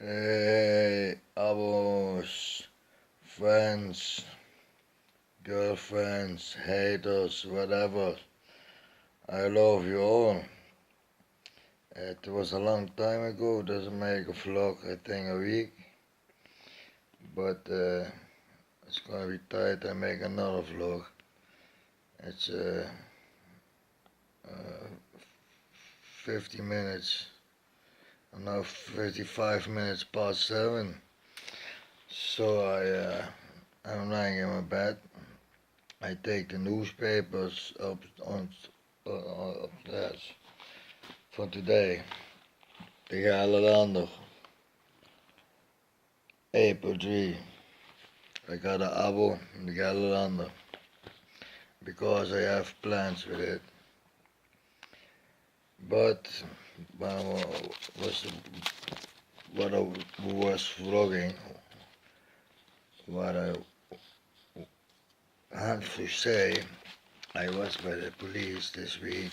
Hey, abos, friends, girlfriends, haters, whatever. I love you all. It was a long time ago that I make a vlog, I think a week. But it's gonna be tight, I make another vlog. It's uh, 50 minutes, now 55 minutes past 7. So I'm lying in my bed. I take the newspapers upstairs for today. De Gelderlander, April 3. I got an abo in the Gelderlander because I have plans with it. But when I was vlogging, what I had to say, I was by the police this week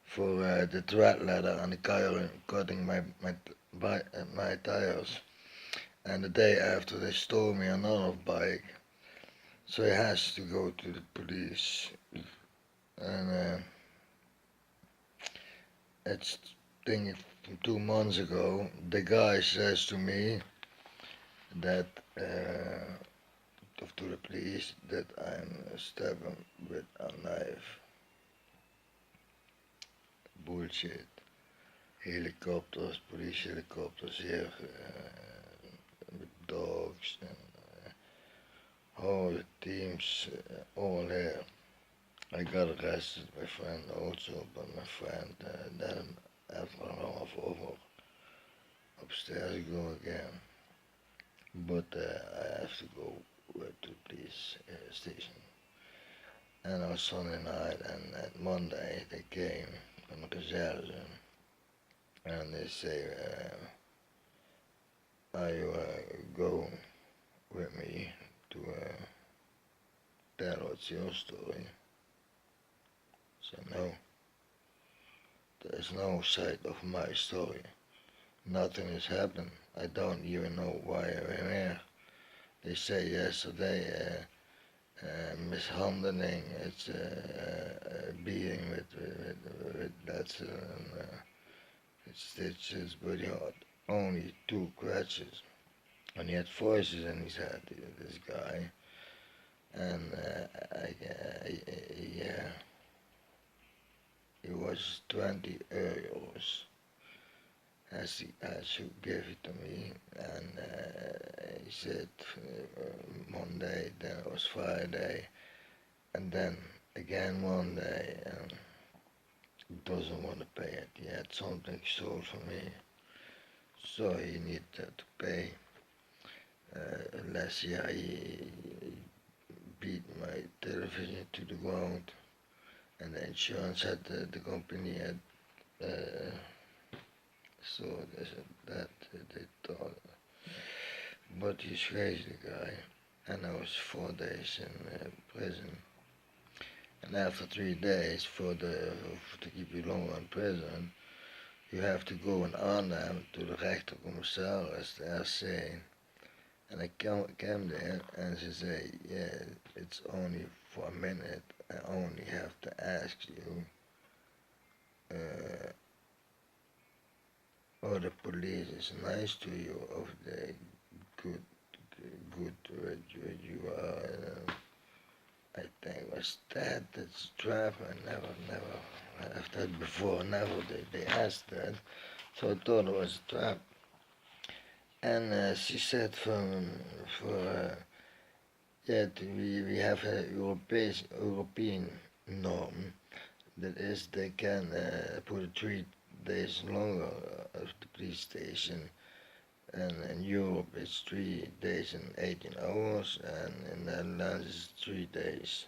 for the threat letter and the car cutting my tires. And the day after they stole me another bike, so he has to go to the police. And it's thing from 2 months ago. The guy says to me that to the police that I'm stabbing with a knife. Bullshit. Helicopters, police helicopters here, with dogs and all the teams, all here. I got arrested, my friend also, but my friend then after an half over upstairs go again. But I have to go to the police station. And on Sunday night and Monday they came from the reserve and they say, are you go with me to tell what's your story? So no, there's no side of my story. Nothing has happened. I don't even know why I'm here. They say yesterday mishandling, it's beating with that's with stitches, but he had only 2 scratches. And he had voices in his head, this guy. And yeah, it was 20 euros as you gave it to me. And he said Monday, then it was Friday, and then again Monday, and he doesn't want to pay it. He had something sold for me, so he needed to pay. Last year he beat my television to the ground, and the insurance had the company had so they said that they thought, but he's crazy, the guy. And I was 4 days in prison. And after 3 days, to keep you longer in prison, you have to go and Arnhem to the rechtercommissaris, the RC. And I came there and she say, yeah, it's only for a minute. I only have to ask you, or the police is nice to you, or they good with you are. I think it was that's a trap. I never have that before. Never they asked that, so I thought it was a trap. And she said for yeah, we have a European norm. That is, they can put it 3 days longer at the police station. And in Europe it's 3 days and 18 hours, and in the Netherlands it's 3 days.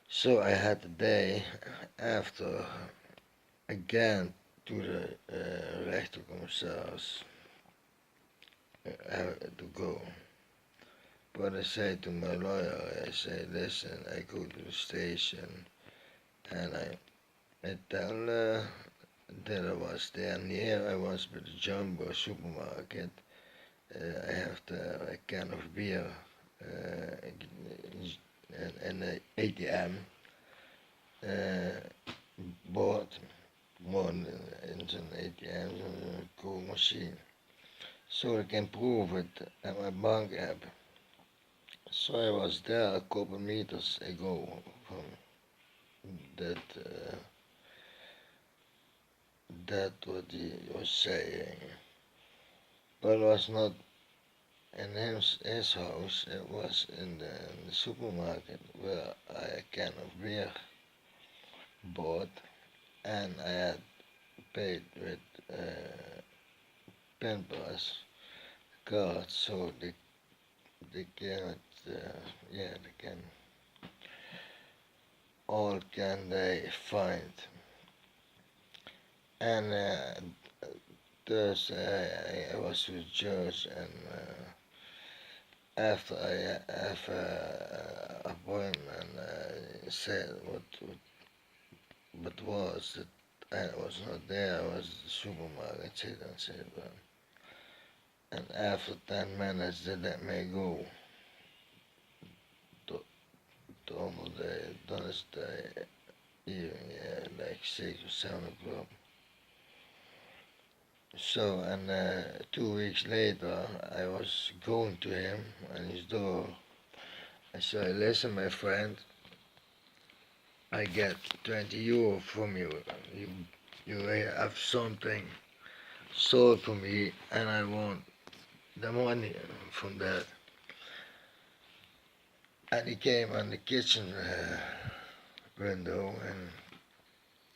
So I had the day after again to the rechtercommissaris to go. But I say to my lawyer, I say, listen, I go to the station and I tell that I was there near. I was by the Jumbo supermarket. I have a can of beer and an ATM bought one in an ATM cool machine, so I can prove it at my bank app. So I was there a couple meters ago from that. That what he was saying, but it was not in his house. It was in the supermarket where I a can of beer bought, and I had paid with pen pass card, so they cannot, yeah, they can, all can they find. And Thursday I was with church, and after I have appointment, I said what was that I was not there. I was at the supermarket, said, and after 10 minutes they let me go. Donderdag, Thursday evening, yeah, like 6 or 7 o'clock. So, and 2 weeks later, I was going to him on his door. I said, listen, my friend, I get 20 euro from you. You have something sold for me, and I want the money from that. And he came on the kitchen window and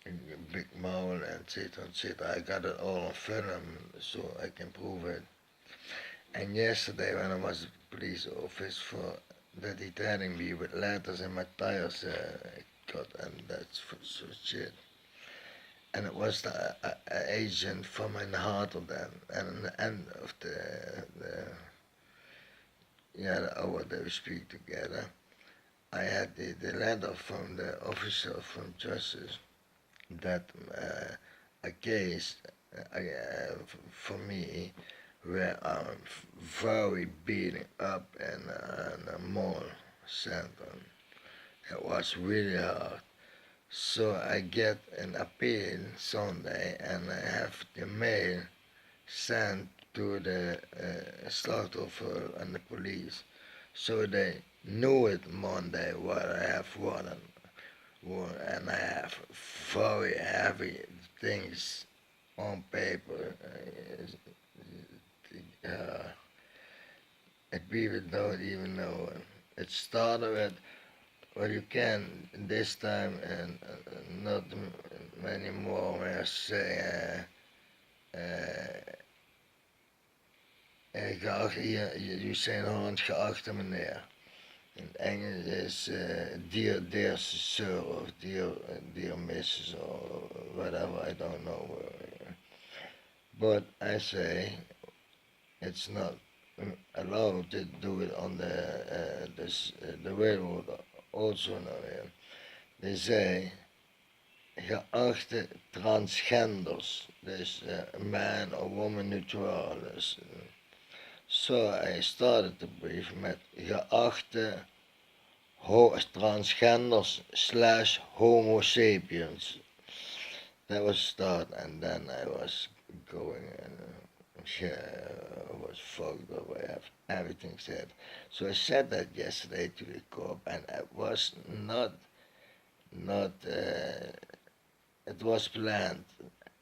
a big mouth and said, I got it all on film so I can prove it. And yesterday when I was at the police office for that he threatened me with letters and my tires cut, and that's for so shit. And it was the agent from my hatert then, and at the end of the hour that we speak together, I had the letter from the officer from justice that a case for me where I'm very beaten up in a mall center. It was really hard. So I get an appeal Sunday, and I have the mail sent to the slachtoffer and the police. So they knew it Monday what I have won, and I have very heavy things on paper. People don't even know. It started with, well, you can this time and not many more. Where say, je zijn hand geachte meneer. In het Engels is dear sir or dear Mrs. or whatever, I don't know. But I say it's not allowed to do it on the railroad also now. Yeah. They say geachte transgenders, dus man or woman neutral. Dus, so I started the brief met geachte transgenders / homo sapiens. That was start, and then I was going and I was fucked up. I have everything said. So I said that yesterday to the cop, and it was not it was planned.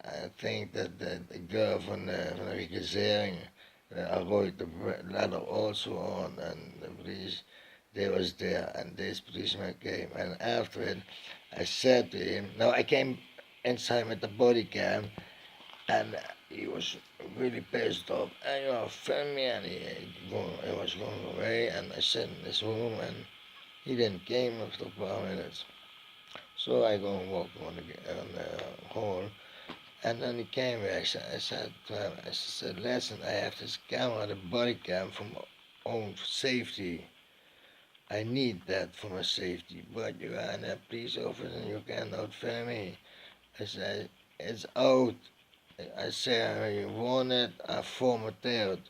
I think that the girl from the regissering I wrote the letter also on, and the police, they was there, and this policeman came, and after it, I said to him, now I came inside with the body cam, and he was really pissed off, and film me, and he was going away, and I sat in this room, and he didn't came after a paar minutes. So I go and walk on the hall, and then he came back. I said, listen, I have this camera, the body cam, for my own safety. I need that for my safety, but you are a police officer and you cannot film me. I said, it's out. I say, you want it, I formateer it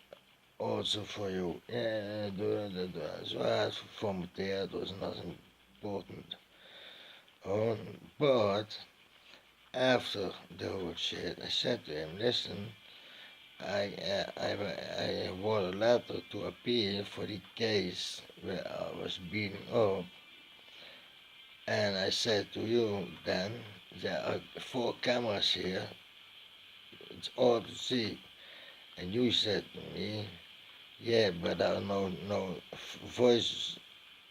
also for you. Yeah, do it. So I formateer, it was nothing important. But after the whole shit, I said to him, listen, I wrote a letter to appeal for the case where I was beaten up. And I said to you then, there are 4 cameras here, it's all to see. And you said to me, yeah, but there are no voices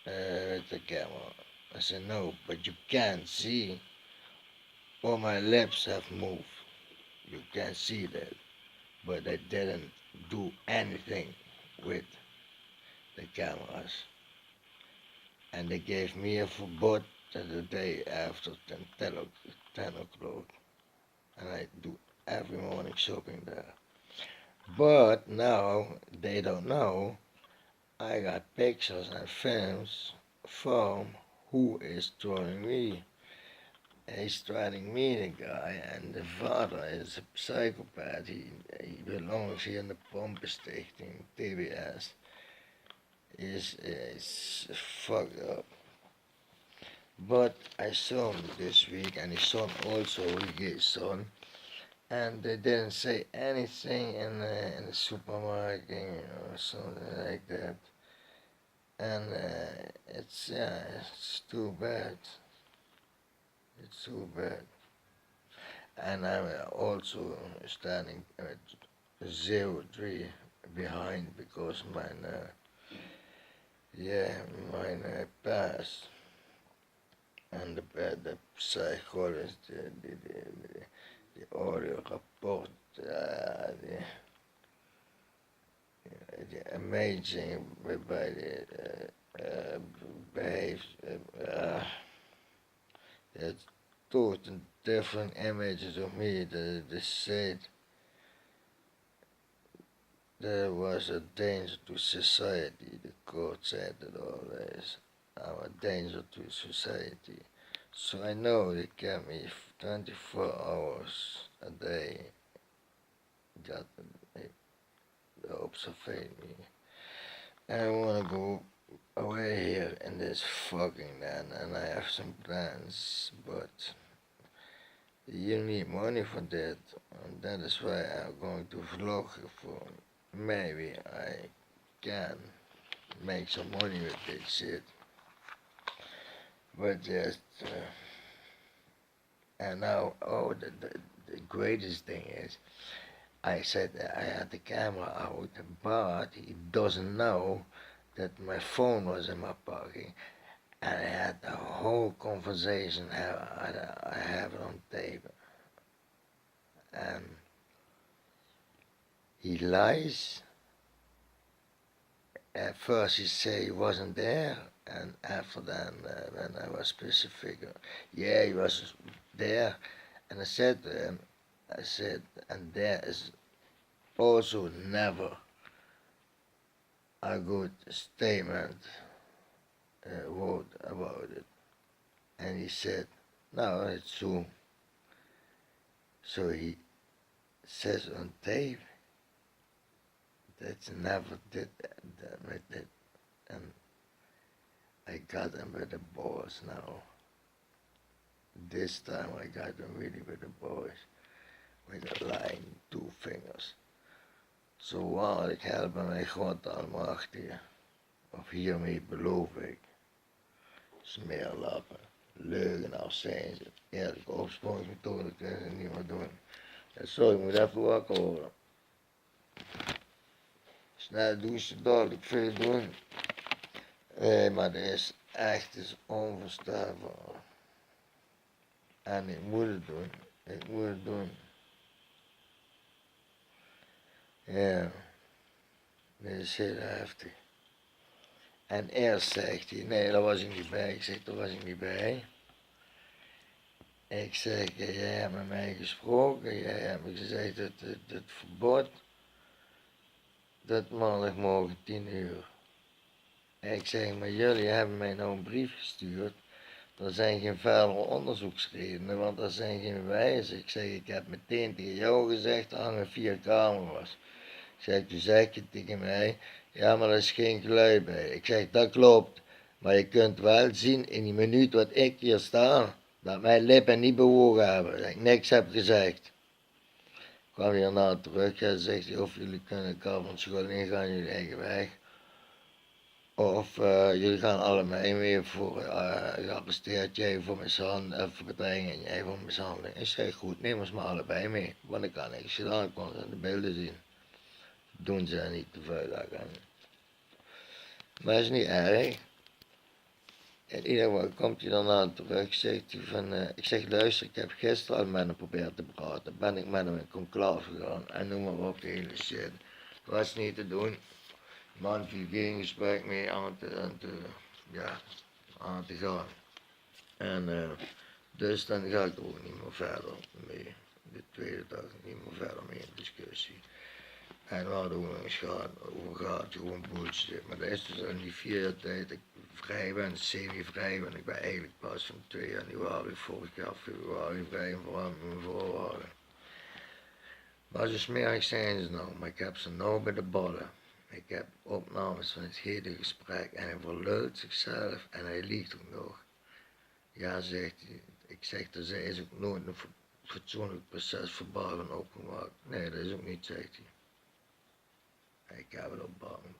with the camera. I said, no, but you can't see. All my lips have moved. You can see that. But I didn't do anything with the cameras. And they gave me a verbod the day after 10 o'clock. And I do every morning shopping there. But now they don't know. I got pictures and films from who is throwing me. He's throwing me, the guy, and the father is a psychopath. He belongs here in the Pompenstichting, TBS. Is fucked up. But I saw him this week, and his son also, his son, and they didn't say anything in the supermarket or something like that. And it's too bad. It's too bad. And I'm also standing at 0-3 behind because mine passed. And the psychologist, the audio report, the amazing by the behaves, there's totally different images of me. They said there was a danger to society. The court said it always. I'm a danger to society. So I know they kept me 24 hours a day. Got they observe me. I want to go away here in this fucking land, and I have some plans, but you need money for that, and that is why I'm going to vlog for. Maybe I can make some money with this shit, but just and now, the greatest thing is, I said that I had the camera out, but he doesn't know that my phone was in my pocket, and I had the whole conversation. I have it on tape, and he lies. At first he said he wasn't there, and after that, when I was specific, yeah, he was there, and I said to him, and there is also never a good statement wrote about it. And he said, no, it's true. So he says on tape that he never did that with it. And I got him with the balls now. This time I got him really with the balls, with a line, 2 fingers. Zo waarlijk helpen mij God almachtige, of hiermee beloof ik. Smeerlappen, leugenaars zijn ze, eerlijke opsporingsmethoden kunnen ze niet meer doen. Ja, sorry, ik moet even wakker worden. Snel douchen, dadelijk veel doen. Nee, maar dat is echt onverstaanbaar. En ik moet het doen, Ja, dit is heel heftig. En eerst zegt hij, nee, daar was ik niet bij. Ik zeg, daar was ik niet bij. Ik zeg, jij hebt met mij gesproken, jij hebt me gezegd dat het verbod, dat maandagmorgen 10 uur. Ik zeg, maar jullie hebben mij nou een brief gestuurd, er zijn geen verdere onderzoeksredenen, want er zijn geen bewijzen. Ik zeg, ik heb meteen tegen jou gezegd, er hangen 4 camera's. Ik zeg, toen zeg je tegen mij, ja, maar er is geen geluid bij. Ik zeg, dat klopt, maar je kunt wel zien in die minuut wat ik hier sta, dat mijn lippen niet bewogen hebben, dat ik niks heb gezegd. Ik kwam hierna terug en zegt hij, of jullie kunnen elkaar van school ingaan, jullie eigen weg. Of jullie gaan allebei mee voor gearresteerd, jij voor verdwijning en jij voor mishandeling. Ik zeg, goed, neem ons maar allebei mee, want ik had niks gedaan, ik kon het in de beelden zien. Doen ze niet te vuil aan. Maar is niet erg. In ieder geval komt hij daarna terug, zegt hij van, ik zeg, luister, ik heb gisteren al met hem proberen te praten, ben ik met hem in conclave gegaan en noem maar op, de hele shit. Was niet te doen. De man viel geen gesprek mee aan te gaan. En dus dan ga ik er ook niet meer verder mee. De tweede dag niet meer verder mee in discussie. En we hadden ook nog eens over gehad, gewoon bullshit. Maar dat is dus al die 4 jaar tijd dat ik vrij ben, semi-vrij ben. Ik ben eigenlijk pas van 2 januari vorig jaar februari vrij in verband met mijn voorwaarden. Maar zo smerig zijn ze nou, maar ik heb ze nou bij de ballen. Ik heb opnames van het hele gesprek en hij verlult zichzelf en hij liegt ook nog. Ja, zegt hij, ik zeg dat zij is ook nooit een fatsoenlijk proces verbaal van opgemaakt. Nee, dat is ook niet, zegt hij. Ik heb het op band.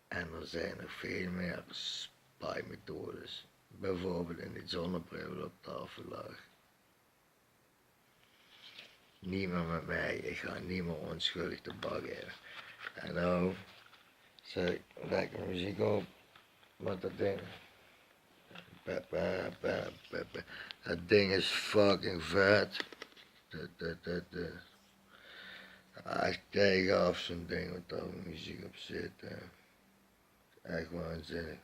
En er zijn nog veel meer spijmethodes. Bijvoorbeeld in die zonnebril op tafel lag. Niemand met mij, ik ga niemand onschuldig te bak in. En nou, zeg, lekker muziek op. Wat dat ding. Dat ding is fucking vet. Echt kijk af zo'n ding wat daar muziek op zit. Echt waanzinnig.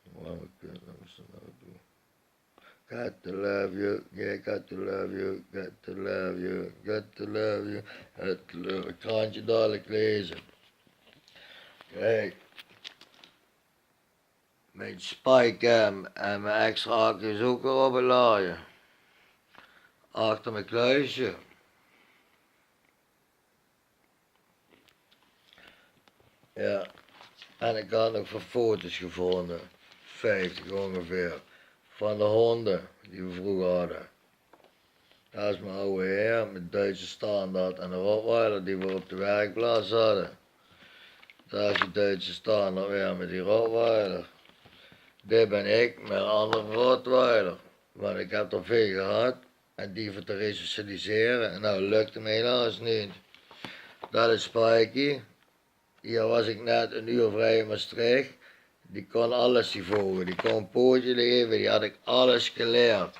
Wat kunnen we nou doen? Got to love you, yeah, got to love you, got to love you, got to love you, got to love you. Ik ga het je dadelijk lezen. Kijk. Mijn spycam en mijn extra haakje is ook weer op het laaien. Achter mijn kluisje. Ja, en ik had nog voor foto's gevonden, 50 ongeveer, van de honden die we vroeger hadden. Dat is mijn oude heer met Duitse standaard en de rottweiler die we op de werkplaats hadden. Daar is die Duitse standaard weer met die rottweiler. Dit ben ik met een andere rottweiler, want ik heb er veel gehad en die voor te resocialiseren en nou lukte me helaas niet. Dat is Spikey. Hier was ik net een uur vrij in Maastricht. Die kon alles die volgen. Die kon een pootje geven. Die had ik alles geleerd.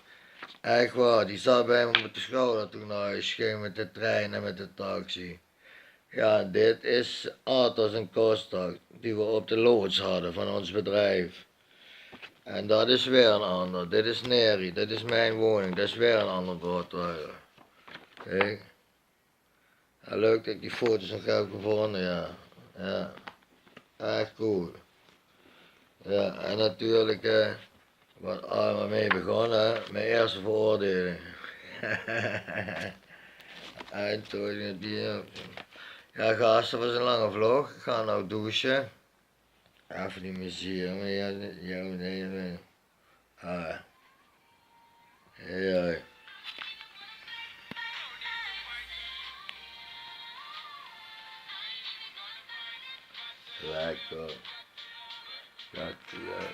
Echt waar. Die zat bij me op de schouder toen naar huis ging met de trein en met de taxi. Ja, dit is Atos en Costa die we op de loods hadden van ons bedrijf. En dat is weer een ander. Dit is Neri. Dit is mijn woning. Dat is weer een ander rottweiler. Kijk. Ja, leuk dat ik die foto's nog heb gevonden, ja. Ja, echt cool. Ja, en natuurlijk, wat allemaal mee begonnen, mijn eerste veroordeling. En toen die, ja gasten, was een lange vlog. Ik ga nou douchen. Even die muziek, maar jou nemen. Ah. Ja. Lekker. Lekker.